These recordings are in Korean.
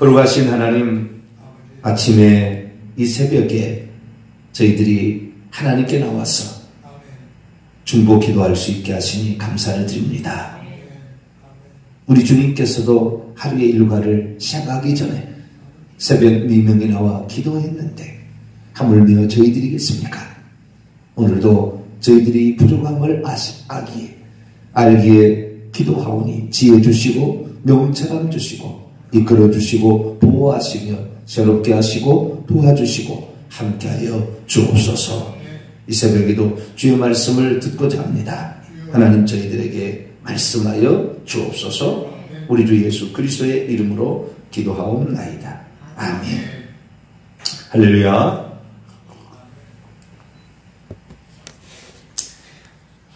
거룩하신 하나님, 아침에 이 새벽에 저희들이 하나님께 나와서 중보 기도할 수 있게 하시니 감사를 드립니다. 우리 주님께서도 하루의 일과를 시작하기 전에 새벽 4명이 나와 기도했는데 하물며 저희들이겠습니까? 오늘도 저희들이 부족함을 알기에 기도하오니 지혜 주시고 명철함 주시고 이끌어 주시고 보호하시며 새롭게 하시고 도와주시고 함께하여 주옵소서. 이 새벽에도 주의 말씀을 듣고자 합니다. 하나님 저희들에게 말씀하여 주옵소서. 우리 주 예수 그리스도의 이름으로 기도하옵나이다. 아멘. 할렐루야.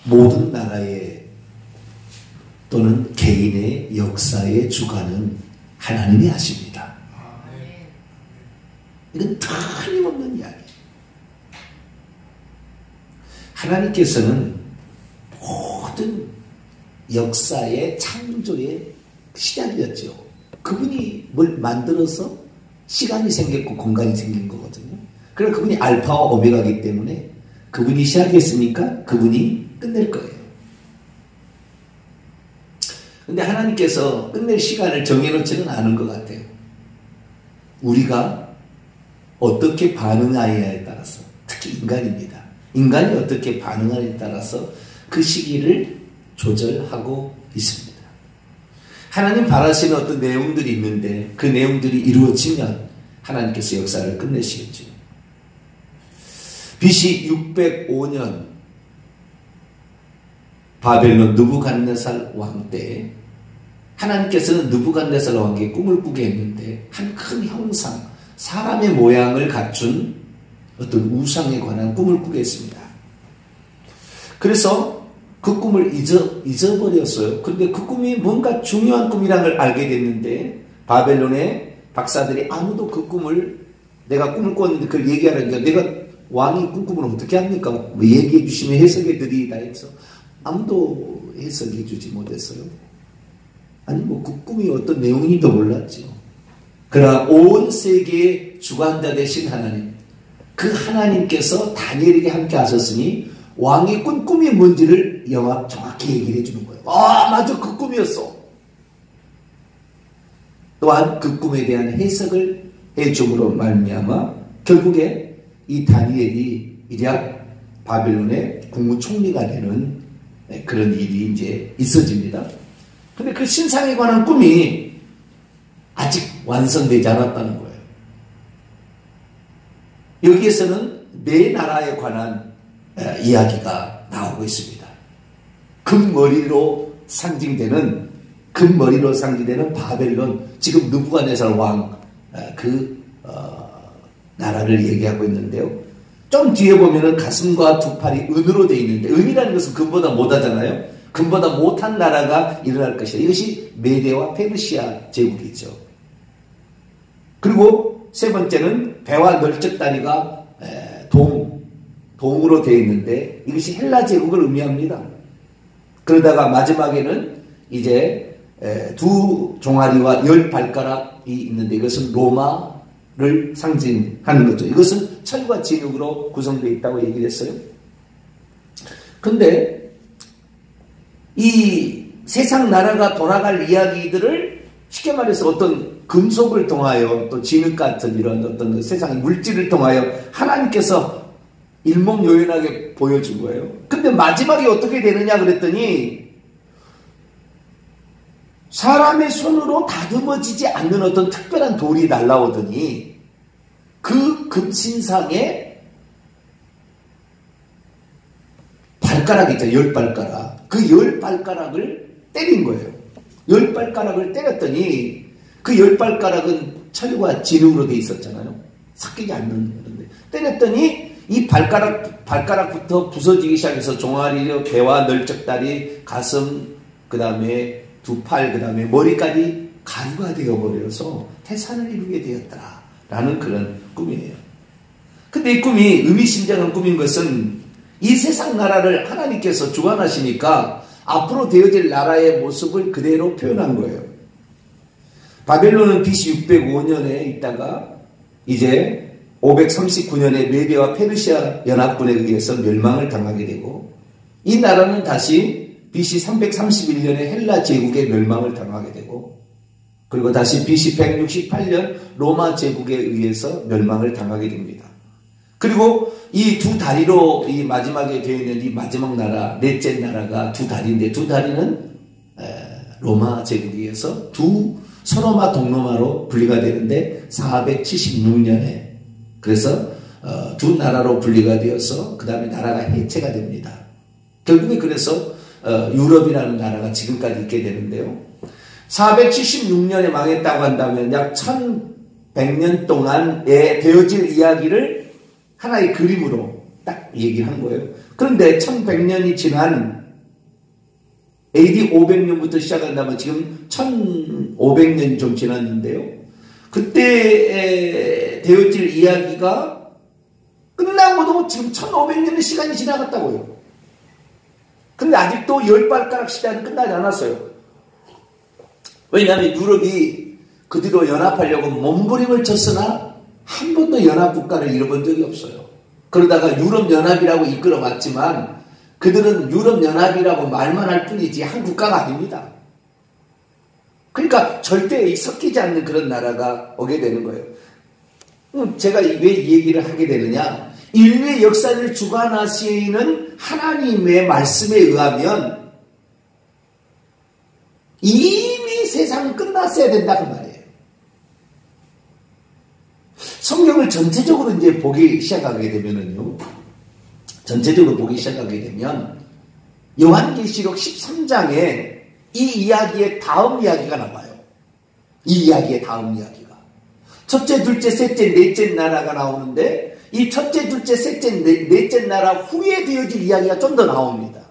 모든 나라의 또는 개인의 역사의 주관은 하나님이 하십니다. 이건 틀림없는 이야기. 하나님께서는 모든 역사의 창조의 시작이었죠. 그분이 뭘 만들어서 시간이 생겼고 공간이 생긴 거거든요. 그래서 그분이 알파와 오메가이기 때문에 그분이 시작했으니까 그분이 끝낼 거예요. 근데 하나님께서 끝낼 시간을 정해놓지는 않은 것 같아요. 우리가 어떻게 반응하느냐에 따라서, 특히 인간입니다. 인간이 어떻게 반응하느냐에 따라서 그 시기를 조절하고 있습니다. 하나님 바라시는 어떤 내용들이 있는데 그 내용들이 이루어지면 하나님께서 역사를 끝내시겠죠. BC 605년 바벨론 느부갓네살 왕 때 하나님께서는 느부갓네살 왕에게 꿈을 꾸게 했는데 한 큰 형상, 사람의 모양을 갖춘 어떤 우상에 관한 꿈을 꾸게 했습니다. 그래서 그 꿈을 잊어버렸어요. 그런데 그 꿈이 뭔가 중요한 꿈이라는 걸 알게 됐는데 바벨론의 박사들이 아무도 그 꿈을 내가 꿈을 꿨는데 그걸 얘기하라니까 내가 왕이 꿈꾸면 어떻게 합니까? 뭐 얘기해 주시면 해석해 드리다 해서 아무도 해석해 주지 못했어요. 아니 뭐 그 꿈이 어떤 내용인지도 몰랐죠. 그러나 온 세계의 주관자 되신 하나님, 그 하나님께서 다니엘에게 함께 하셨으니 왕이 꾼 꿈이 뭔지를 정확히 얘기를 해주는 거예요. 아 맞아, 그 꿈이었어. 또한 그 꿈에 대한 해석을 해줌으로 말미암아 결국에 이 다니엘이 이략 바벨론의 국무총리가 되는 그런 일이 이제 있어집니다. 근데 그 신상에 관한 꿈이 아직 완성되지 않았다는 거예요. 여기에서는 네 나라에 관한 이야기가 나오고 있습니다. 금머리로 상징되는 바벨론, 지금 느부갓네살 왕 나라를 얘기하고 있는데요. 좀 뒤에 보면은 가슴과 두 팔이 은으로 되어 있는데, 은이라는 것은 금보다 못하잖아요. 금보다 못한 나라가 일어날 것이다. 이것이 메데와 페르시아 제국이죠. 그리고 세 번째는 배와 널쩍다리가 동으로 되어 있는데 이것이 헬라 제국을 의미합니다. 그러다가 마지막에는 이제 두 종아리와 10발가락이 있는데 이것은 로마를 상징하는 거죠. 이것은 철과 진흙으로 구성되어 있다고 얘기를 했어요. 근데 이 세상 나라가 돌아갈 이야기들을 쉽게 말해서 어떤 금속을 통하여 또 진흙 같은 이런 어떤 세상의 물질을 통하여 하나님께서 일목요연하게 보여준 거예요. 근데 마지막에 어떻게 되느냐 그랬더니 사람의 손으로 다듬어지지 않는 어떤 특별한 돌이 날라오더니 그 금신상에 발가락이 있죠. 10발가락. 그 10발가락을 때린 거예요. 10발가락을 때렸더니 그 10발가락은 철과 진흙으로 돼 있었잖아요. 섞이지 않는 건데 때렸더니 이 발가락부터 부서지기 시작해서 종아리, 배와 널쩍다리, 가슴, 그 다음에 두 팔, 그 다음에 머리까지 가루가 되어버려서 태산을 이루게 되었다라는 그런 꿈이에요. 근데 이 꿈이 의미심장한 꿈인 것은 이 세상 나라를 하나님께서 주관하시니까 앞으로 되어질 나라의 모습을 그대로 표현한 거예요. 바벨론은 BC 605년에 있다가 이제 539년에 메디와 페르시아 연합군에 의해서 멸망을 당하게 되고, 이 나라는 다시 BC 331년에 헬라 제국의 멸망을 당하게 되고, 그리고 다시 BC 168년 로마 제국에 의해서 멸망을 당하게 됩니다. 그리고 이 두 다리로 이 마지막에 되어 있는 이 마지막 나라, 넷째 나라가 두 다리인데, 두 다리는 로마 제국에 의해서 두 서로마 동로마로 분리가 되는데 476년에 그래서 두 나라로 분리가 되어서 그 다음에 나라가 해체가 됩니다. 결국에 그래서 유럽이라는 나라가 지금까지 있게 되는데요. 476년에 망했다고 한다면 약 1100년 동안에 되어질 이야기를 하나의 그림으로 딱 얘기를 한 거예요. 그런데 1100년이 지난 AD 500년부터 시작한다면 지금 1500년이 좀 지났는데요. 그때 되어질 이야기가 끝나고도 지금 1500년의 시간이 지나갔다고요. 근데 아직도 열발가락 시대는 끝나지 않았어요. 왜냐하면 유럽이 그 뒤로 연합하려고 몸부림을 쳤으나 한 번도 연합국가를 잃어본 적이 없어요. 그러다가 유럽연합이라고 이끌어왔지만 그들은 유럽연합이라고 말만 할 뿐이지 한 국가가 아닙니다. 그러니까 절대 섞이지 않는 그런 나라가 오게 되는 거예요. 제가 왜 이 얘기를 하게 되느냐, 인류의 역사를 주관하시는 하나님의 말씀에 의하면 이미 세상은 끝났어야 된다 그 말이에요. 성경을 전체적으로 이제 보기 시작하게 되면은요, 전체적으로 보기 시작하게 되면 요한계시록 13장에 이 이야기의 다음 이야기가 나와요. 이 이야기의 다음 이야기가 첫째, 둘째, 셋째, 넷째 나라가 나오는데, 이 첫째, 둘째, 셋째, 넷째 나라 후에 되어질 이야기가 좀 더 나옵니다.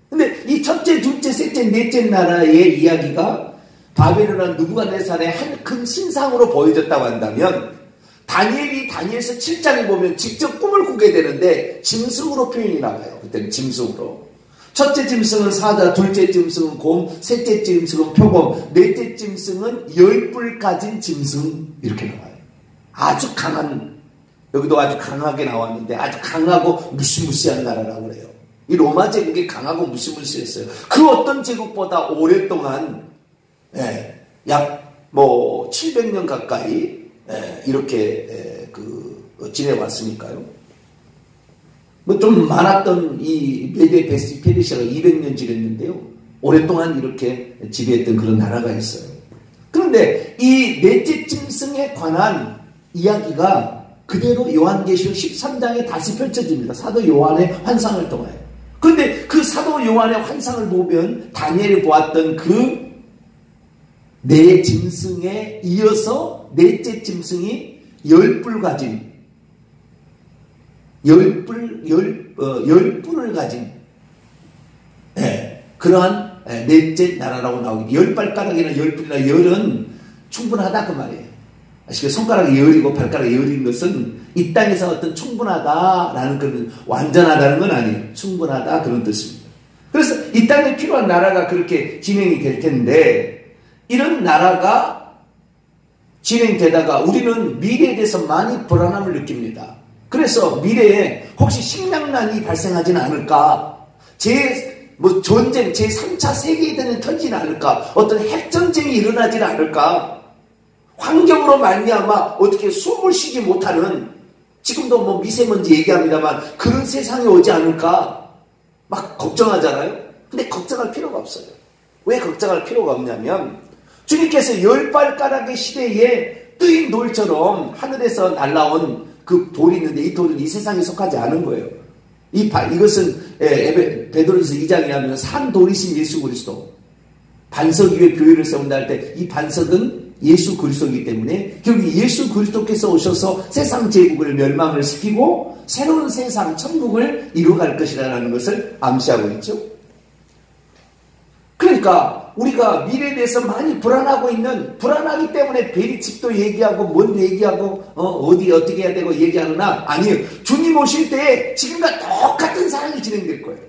근데 이 첫째, 둘째, 셋째, 넷째 나라의 이야기가 바벨론과 느부갓네살의 한 큰 신상으로 보여졌다고 한다면, 다니엘이 다니엘서 7장에 보면 직접 꿈을 꾸게 되는데 짐승으로 표현이 나와요. 그때는 짐승으로. 첫째 짐승은 사자, 둘째 짐승은 곰, 셋째 짐승은 표범, 넷째 짐승은 10뿔 가진 짐승, 이렇게 나와요. 아주 강한, 여기도 아주 강하게 나왔는데 아주 강하고 무시무시한 나라라고 그래요. 이 로마 제국이 강하고 무시무시했어요. 그 어떤 제국보다 오랫동안 약 700년 가까이 이렇게 지내왔으니까요. 좀 많았던 이 메데 페르시아가 200년 지냈는데요. 오랫동안 이렇게 지배했던 그런 나라가 있어요. 그런데 이 넷째 짐승에 관한 이야기가 그대로 요한계시록 13장에 다시 펼쳐집니다. 사도 요한의 환상을 통하여. 그런데 그 사도 요한의 환상을 보면 다니엘이 보았던 그 네 짐승에 이어서 넷째 짐승이 10뿔 가진, 10뿔을 가진 그러한 넷째 나라라고 나오기. 10발가락이나 10뿔이나 10은 충분하다 그 말이에요. 아시죠? 손가락이 10이고 발가락이 10인 것은 이 땅에서 어떤 충분하다라는 그런, 완전하다는 건 아니에요. 충분하다 그런 뜻입니다. 그래서 이 땅에 필요한 나라가 그렇게 진행이 될 텐데, 이런 나라가 진행되다가 우리는 미래에 대해서 많이 불안함을 느낍니다. 그래서 미래에 혹시 식량난이 발생하지는 않을까? 전쟁, 제3차 세계대전이 터지지는 않을까? 어떤 핵전쟁이 일어나지는 않을까? 환경으로 말미암아 어떻게 숨을 쉬지 못하는, 지금도 미세먼지 얘기합니다만 그런 세상이 오지 않을까? 막 걱정하잖아요? 근데 걱정할 필요가 없어요. 왜 걱정할 필요가 없냐면, 주님께서 10발가락의 시대에 뜨인 돌처럼 하늘에서 날라온 그 돌이 있는데, 이 돌은 이 세상에 속하지 않은 거예요. 이것은 베드로전서 2장에 하면 산돌이신 예수 그리스도, 반석 위에 교회를 세운다 할 때 이 반석은 예수 그리스도이기 때문에 결국 예수 그리스도께서 오셔서 세상 제국을 멸망을 시키고 새로운 세상 천국을 이루어갈 것이라는 것을 암시하고 있죠. 그러니까 우리가 미래에 대해서 많이 불안하기 때문에 베리칩도 얘기하고 뭔 얘기하고 어디 어떻게 해야 되고 얘기하느나, 아니에요. 주님 오실 때 지금과 똑같은 상황이 진행될 거예요.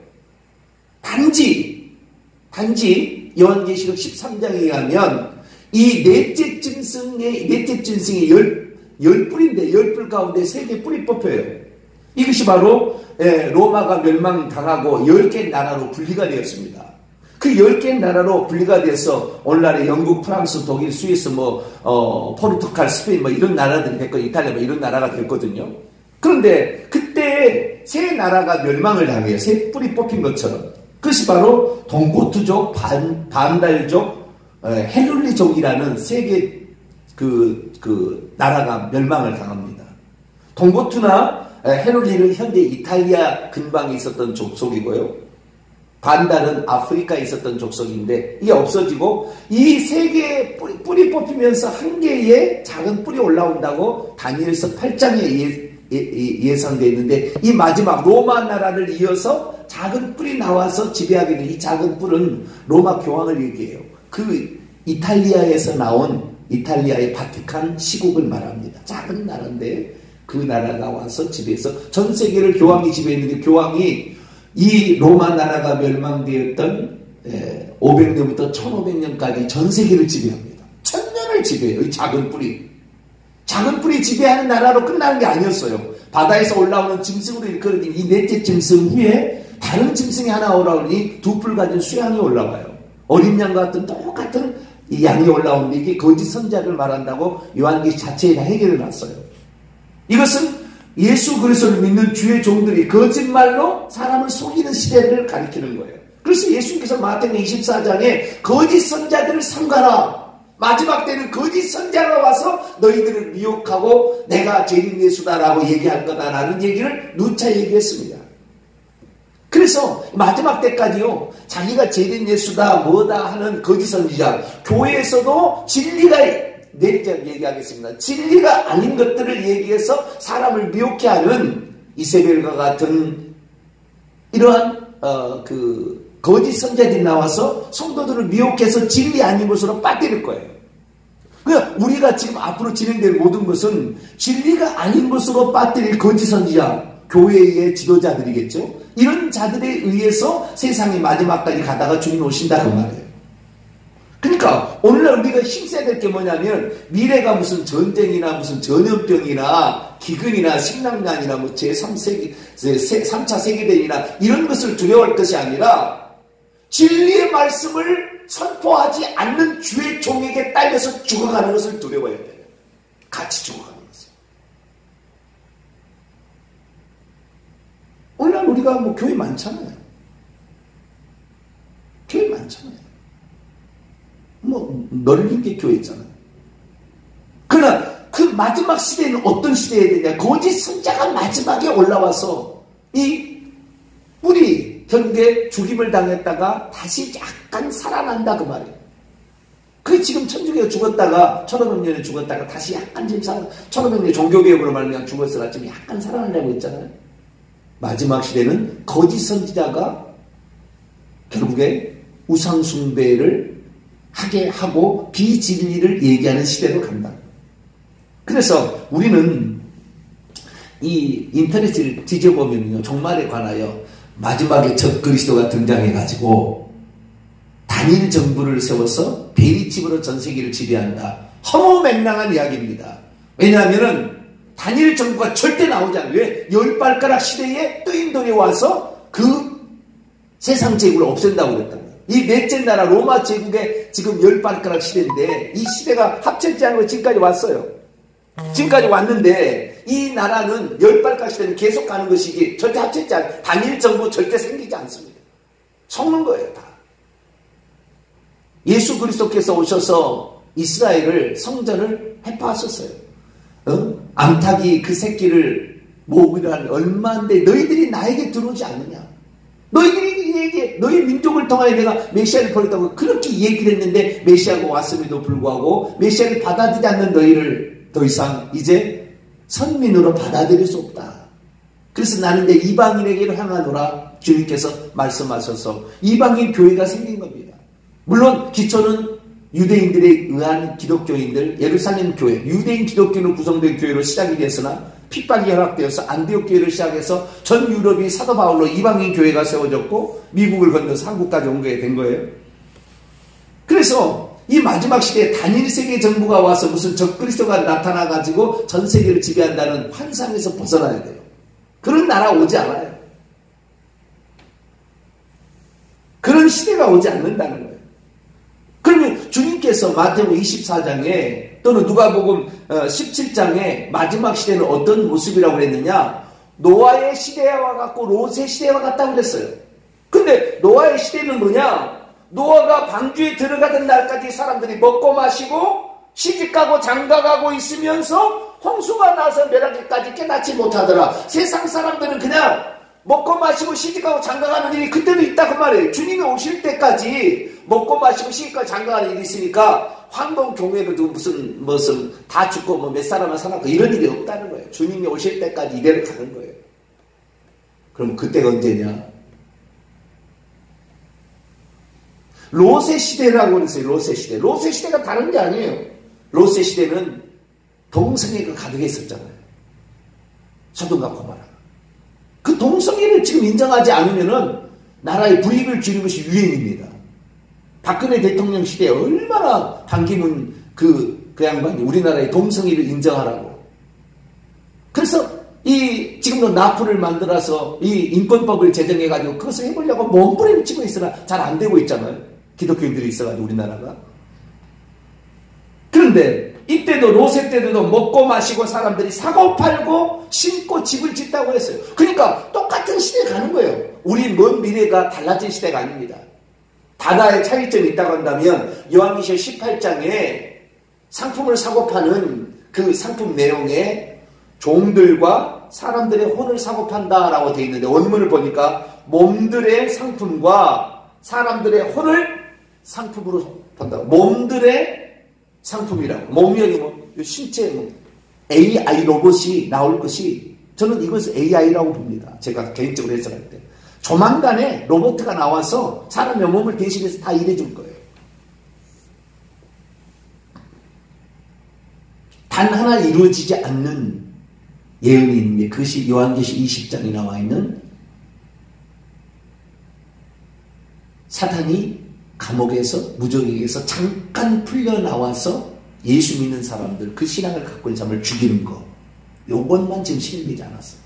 단지 요한계시록 13장에 의하면 이 넷째 짐승이 열 뿔인데, 열 뿔 가운데 3개 뿔이 뽑혀요. 이것이 바로 로마가 멸망당하고 10개 나라로 분리가 되었습니다. 그 10개 나라로 분리가 돼서 오늘날의 영국, 프랑스, 독일, 스위스, 포르투갈, 스페인 이런 나라들이 됐고, 이탈리아 이런 나라가 됐거든요. 그런데 그때 3 나라가 멸망을 당해요. 3 뿔이 뽑힌 것처럼. 그것이 바로 동고트족, 반달족, 헤룰리족이라는 3개 나라가 멸망을 당합니다. 동고트나 헤룰리는 현재 이탈리아 근방에 있었던 족속이고요. 반달은 아프리카에 있었던 족속인데 이게 없어지고 이 3개의 뿔이 뽑히면서 1개의 작은 뿔이 올라온다고 다니엘서 8장에 예상되어 있는데, 이 마지막 로마 나라를 이어서 작은 뿔이 나와서 지배하게 된 이 작은 뿔은 로마 교황을 얘기해요. 그 이탈리아에서 나온 이탈리아의 바티칸 시국을 말합니다. 작은 나라인데 그 나라가 와서 지배해서 전 세계를 교황이 지배했는데, 교황이 이 로마 나라가 멸망되었던 500년부터 1500년까지 전 세계를 지배합니다. 1000년을 지배해요. 이 작은 뿔이. 작은 뿔이 지배하는 나라로 끝나는 게 아니었어요. 바다에서 올라오는 짐승으로 일컬어진 이 넷째 짐승 후에 다른 짐승이 하나 올라오니 2뿔 가진 수양이 올라와요. 어린 양과 같은 똑같은 이 양이 올라오는데 이게 거짓 선자를 말한다고 요한계시 자체에 다 해결해 놨어요. 이것은 예수 그리스도를 믿는 주의 종들이 거짓말로 사람을 속이는 시대를 가리키는 거예요. 그래서 예수님께서 마태복음 24장에 거짓 선자들을 삼가라. 마지막 때는 거짓 선자가 와서 너희들을 미혹하고 내가 재림 예수다라고 얘기할 거다라는 얘기를 누차 얘기했습니다. 그래서 마지막 때까지요, 자기가 재림 예수다 뭐다 하는 거짓 선지자, 교회에서도 진리가 내리자 얘기하겠습니다. 진리가 아닌 것들을 얘기해서 사람을 미혹해 하는 이세벨과 같은 이러한 거짓 선자들이 나와서 성도들을 미혹해서 진리 아닌 것으로 빠뜨릴 거예요. 그러니까 우리가 지금 앞으로 진행될 모든 것은 진리가 아닌 것으로 빠뜨릴 거짓 선지자, 교회의 지도자들이겠죠. 이런 자들에 의해서 세상이 마지막까지 가다가 주님 오신다 그 말이에요. 그러니까 오늘날 우리가 힘써야 될 게 뭐냐면, 미래가 무슨 전쟁이나 무슨 전염병이나 기근이나 식량난이나 제3차 세계대전이나 이런 것을 두려워할 것이 아니라 진리의 말씀을 선포하지 않는 주의 종에게 딸려서 죽어가는 것을 두려워해야 돼요. 같이 죽어가는 것을. 오늘날 우리가 교회 많잖아요. 교회 많잖아요. 넓은 게 교회 있잖아요. 그러나 그 마지막 시대는 어떤 시대에 되냐? 거짓 선자가 마지막에 올라와서 이 뿔이 현재 죽임을 당했다가 다시 약간 살아난다 그 말이에요. 그게 지금 천주교가 죽었다가 1500년에 죽었다가 다시 약간 지금 1500년 종교개혁으로 말미암아 죽었으나 지금 약간 살아나려고 했잖아요. 마지막 시대는 거짓 선지자가 결국에 우상숭배를 하게 하고 비진리를 얘기하는 시대로 간다. 그래서 우리는 이 인터넷을 뒤져보면요, 종말에 관하여 마지막에 적 그리스도가 등장해가지고 단일 정부를 세워서 베리집으로 전 세계를 지배한다. 허무맹랑한 이야기입니다. 왜냐하면은 단일 정부가 절대 나오지 않아요. 왜? 10발가락 시대에 뜨인돌이 와서 그 세상 제국을 없앤다고 그랬단 말이에요. 이 넷째 나라 로마 제국의 지금 10발가락 시대인데 이 시대가 합쳐지지 않고 지금까지 왔어요. 지금까지 왔는데 이 나라는 10발가락 시대는 계속 가는 것이기 절대 합쳐지지 않아요. 단일 정부 절대 생기지 않습니다. 속는 거예요 다. 예수 그리스도께서 오셔서 이스라엘을 성전을 회파하셨어요. 암탉이 그 새끼를 모으기란 얼마인데 너희들이 나에게 들어오지 않느냐. 너희들이 너희 민족을 통하여 내가 메시아를 보냈다고 그렇게 얘기를 했는데 메시아가 왔음에도 불구하고 메시아를 받아들이지 않는 너희를 더 이상 이제 선민으로 받아들일 수 없다. 그래서 나는 내 이방인에게로 향하노라 주님께서 말씀하셔서 이방인 교회가 생긴 겁니다. 물론 기초는 유대인들에 의한 기독교인들, 예루살렘 교회, 유대인 기독교로 구성된 교회로 시작이 됐으나 핍박이 허락되어서 안디옥 교회를 시작해서 전 유럽이 사도 바울로 이방인 교회가 세워졌고 미국을 건너서 한국까지 온 게 된 거예요. 그래서 이 마지막 시대에 단일 세계 정부가 와서 무슨 적그리스도가 나타나가지고 전 세계를 지배한다는 환상에서 벗어나야 돼요. 그런 나라 오지 않아요. 그런 시대가 오지 않는다는 거예요. 그러면 주님께서 마태복음 24장에 또는 누가복음 17장에 마지막 시대는 어떤 모습이라고 그랬느냐? 노아의 시대와 같고 롯의 시대와 같다고 그랬어요. 근데 노아의 시대는 뭐냐? 노아가 방주에 들어가던 날까지 사람들이 먹고 마시고 시집가고 장가가고 있으면서 홍수가 나서 멸하기까지 깨닫지 못하더라. 세상 사람들은 그냥 먹고 마시고 시집가고 장가가는 일이 그때도 있다 그 말이에요. 주님이 오실 때까지 먹고 마시고 시집가고 장가가는 일이 있으니까 황동 교회도 무슨 다 죽고 뭐 몇 사람은 살았고 이런 일이 없다는 거예요. 주님이 오실 때까지 이대로 가는 거예요. 그럼 그때가 언제냐? 롯의 시대라고 그랬어요. 롯의 시대. 롯의 시대가 다른 게 아니에요. 롯의 시대는 동성애가 가득했었잖아요. 소돔과 고모라. 그 동성애를 지금 인정하지 않으면은 나라에 불이익을 주는 것이 유행입니다. 박근혜 대통령 시대에 얼마나 반기문 그 양반이 우리나라의 동성애를 인정하라고. 그래서 지금도 나프를 만들어서 이 인권법을 제정해가지고 그것을 해보려고 몸부림을 치고 있으나 잘 안 되고 있잖아요. 기독교인들이 있어가지고 우리나라가. 그런데 이때도 롯의 때도 먹고 마시고 사람들이 사고 팔고 심고 집을 짓다고 했어요. 그러니까 똑같은 시대에 가는 거예요. 우리 먼 미래가 달라진 시대가 아닙니다. 다다의 차이점이 있다고 한다면 요한계시록 18장에 상품을 사고 파는 그 상품 내용에 종들과 사람들의 혼을 사고 판다라고 되어 있는데 원문을 보니까 몸들의 상품과 사람들의 혼을 상품으로 판다. 몸들의 상품이라고. 몸이 신체 AI 로봇이 나올 것이 저는 이것을 AI라고 봅니다. 제가 개인적으로 해석할 때. 조만간에 로봇가 나와서 사람의 몸을 대신해서 다 일해줄 거예요. 단 하나 이루어지지 않는 예언이 있는데 그것이 요한계시록 20장에 나와 있는 사탄이 감옥에서 무적에게서 잠깐 풀려나와서 예수 믿는 사람들 그 신앙을 갖고 있는 사람을 죽이는 거 요것만 지금 실행되지 않았어요.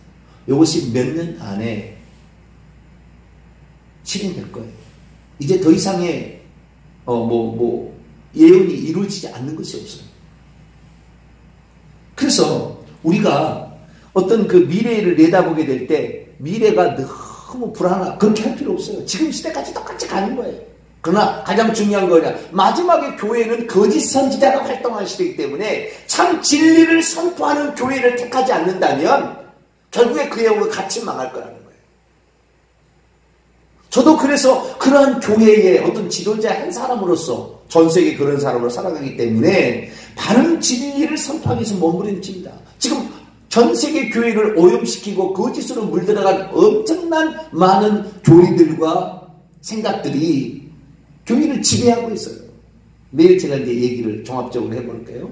요것이 몇 년 안에 실행될 거예요. 이제 더 이상의 예언이 이루어지지 않는 것이 없어요. 그래서 우리가 어떤 그 미래를 내다보게 될 때 미래가 너무 불안하다 그렇게 할 필요 없어요. 지금 시대까지 똑같이 가는 거예요. 그러나 가장 중요한 거냐 마지막에 교회는 거짓 선지자가 활동하는 시대이기 때문에 참 진리를 선포하는 교회를 택하지 않는다면 결국에 그 영혼은 같이 망할 거라는 거예요. 저도 그래서 그러한 교회의 어떤 지도자 한 사람으로서 전 세계 그런 사람으로 살아가기 때문에 바른 진리를 선포하기 위해서 몸부림칩니다. 지금 전 세계 교회를 오염시키고 거짓으로 물들어간 엄청난 많은 교리들과 생각들이 교회를 지배하고 있어요. 내일 제가 이제 얘기를 종합적으로 해볼게요.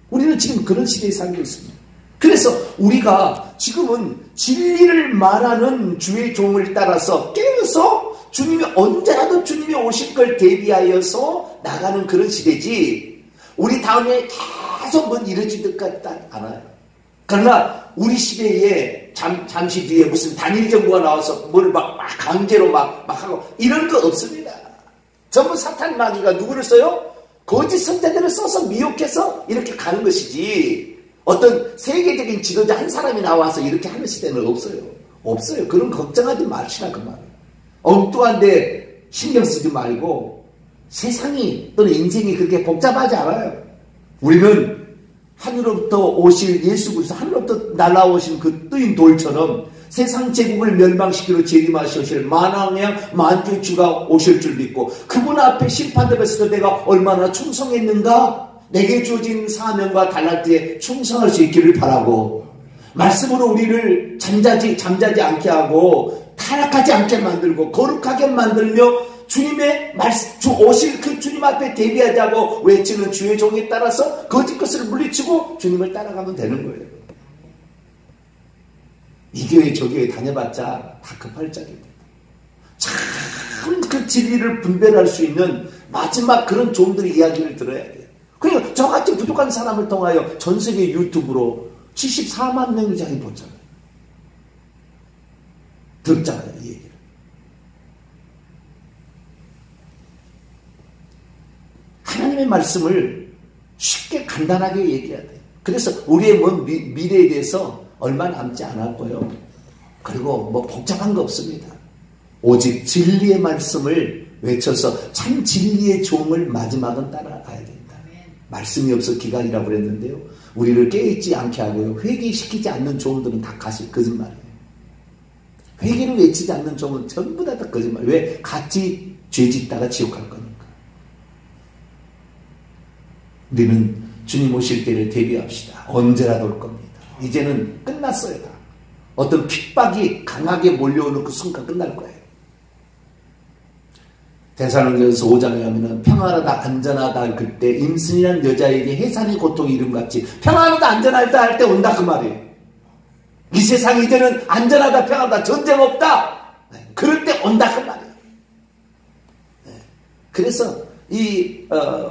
우리는 지금 그런 시대에 살고 있습니다. 그래서 우리가 지금은 진리를 말하는 주의 종을 따라서 깨어서 주님이 언제라도 주님이 오실 걸 대비하여서 나가는 그런 시대지 우리 다음에 계속 뭔 이루어질 것 같지 않아요. 그러나 우리 시대에 잠시 뒤에 무슨 단일 정부가 나와서 뭘 막 강제로 막 하고 이런 거 없습니다. 전부 사탄 마귀가 누구를 써요? 거짓 선자들을 써서 미혹해서 이렇게 가는 것이지 어떤 세계적인 지도자 한 사람이 나와서 이렇게 하는 시대는 없어요. 없어요. 그런 걱정하지 마시라 그 말이에요. 엉뚱한데 신경 쓰지 말고 세상이 또는 인생이 그렇게 복잡하지 않아요. 우리는 하늘로부터 오실 예수 그리스도 하늘로부터 날아오신 그 뜨인 돌처럼 세상 제국을 멸망시키러 재림하시오실 만왕의 만주의 주가 오실 줄 믿고 그분 앞에 심판대에서 내가 얼마나 충성했는가 내게 주어진 사명과 달란트에 충성할 수 있기를 바라고 말씀으로 우리를 잠자지 않게 하고 타락하지 않게 만들고 거룩하게 만들며 주님의 말씀, 오실 그 주님 앞에 대비하자고 외치는 주의 종에 따라서 거짓 것을 물리치고 주님을 따라가면 되는 거예요. 이 교회 저 교회 다녀봤자 다 급할 짝입니다. 참 그 진리를 분별할 수 있는 마지막 그런 종들의 이야기를 들어야 돼요. 그러니까 저같이 부족한 사람을 통하여 전 세계 유튜브로 74만 명 이상이 보잖아요. 듣잖아요, 이 얘기를. 하나님의 말씀을 쉽게 간단하게 얘기해야 돼요. 그래서 우리의 먼 미래에 대해서 얼마 남지 않았고요. 그리고 뭐 복잡한 거 없습니다. 오직 진리의 말씀을 외쳐서 참 진리의 종을 마지막은 따라가야 된다. 말씀이 없어 기간이라고 그랬는데요. 우리를 깨있지 않게 하고요. 회개시키지 않는 종들은 다 거짓말이에요. 회개를 외치지 않는 종은 전부 다 거짓말. 왜? 같이 죄짓다가 지옥 갈 거니까. 우리는 주님 오실 때를 대비합시다. 언제라도 올 겁니다. 이제는 끝났어요. 다. 어떤 핍박이 강하게 몰려오는 그 순간 끝날 거예요. 데살로니가서 5장에 가면은 평안하다 안전하다 그때 임순이라는 여자에게 해산의 고통이 이름같이 평안하다 안전하다 할 때 온다 그 말이에요. 이 세상이 이제는 안전하다 평안하다 전쟁 없다 그럴 때 온다 그 말이에요. 그래서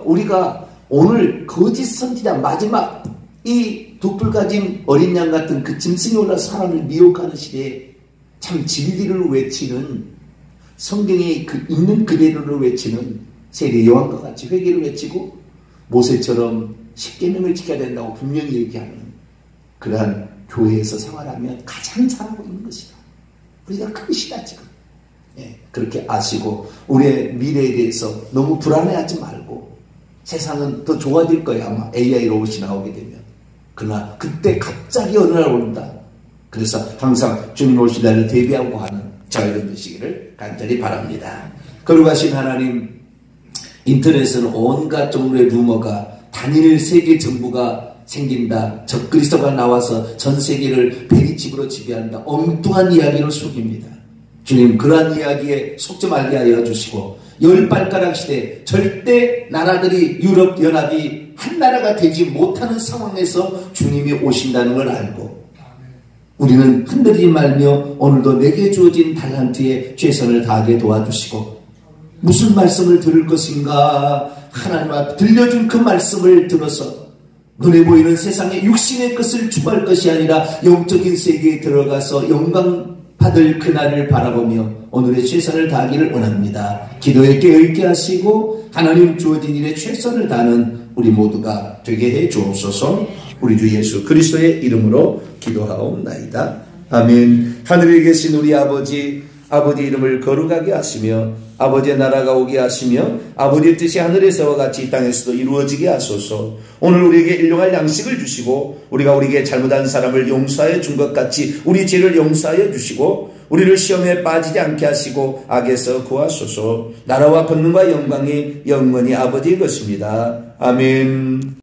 우리가 오늘 거짓 선지자 마지막 이 독불 가진 어린 양 같은 그 짐승이 올라서 사람을 미혹하는 시대에 참 진리를 외치는 성경에 있는 그대로를 외치는 세례 요한과 같이 회개를 외치고 모세처럼 십계명을 지켜야 된다고 분명히 얘기하는 그러한 교회에서 생활하면 가장 잘하고 있는 것이다. 우리가 그것이다 지금. 그렇게 아시고 우리의 미래에 대해서 너무 불안해하지 말고 세상은 더 좋아질 거예요. 아마 AI 로봇이 나오게 되면. 그러나 그때 갑자기 어느 날 온다. 그래서 항상 주님 오실 날을 대비하고 하는 저희들 되시기를 간절히 바랍니다. 거룩하신 하나님, 인터넷은 온갖 종류의 루머가 단일 세계 정부가 생긴다. 적그리스도가 나와서 전 세계를 베리집으로 지배한다. 엉뚱한 이야기를 속입니다. 주님, 그러한 이야기에 속지 말게 하여 주시고 열 발가락 시대 절대 나라들이 유럽 연합이 한 나라가 되지 못하는 상황에서 주님이 오신다는 걸 알고 우리는 흔들리지 말며 오늘도 내게 주어진 달란트에 최선을 다하게 도와주시고 무슨 말씀을 들을 것인가 하나님 앞에 들려준 그 말씀을 들어서 눈에 보이는 세상의 육신의 것을 추구할 것이 아니라 영적인 세계에 들어가서 영광 받을 그날을 바라보며 오늘의 최선을 다하기를 원합니다. 기도에 깨어있게 하시고 하나님 주어진 일에 최선을 다하는 우리 모두가 되게 해 주옵소서. 우리 주 예수 그리스도의 이름으로 기도하옵나이다. 아멘. 하늘에 계신 우리 아버지 이름을 거룩하게 하시며 아버지의 나라가 오게 하시며 아버지의 뜻이 하늘에서와 같이 이 땅에서도 이루어지게 하소서. 오늘 우리에게 일용할 양식을 주시고 우리가 우리에게 잘못한 사람을 용서하여 준 것 같이 우리 죄를 용서하여 주시고 우리를 시험에 빠지지 않게 하시고 악에서 구하소서. 나라와 권능과 영광이 영원히 아버지의 것입니다. 아멘.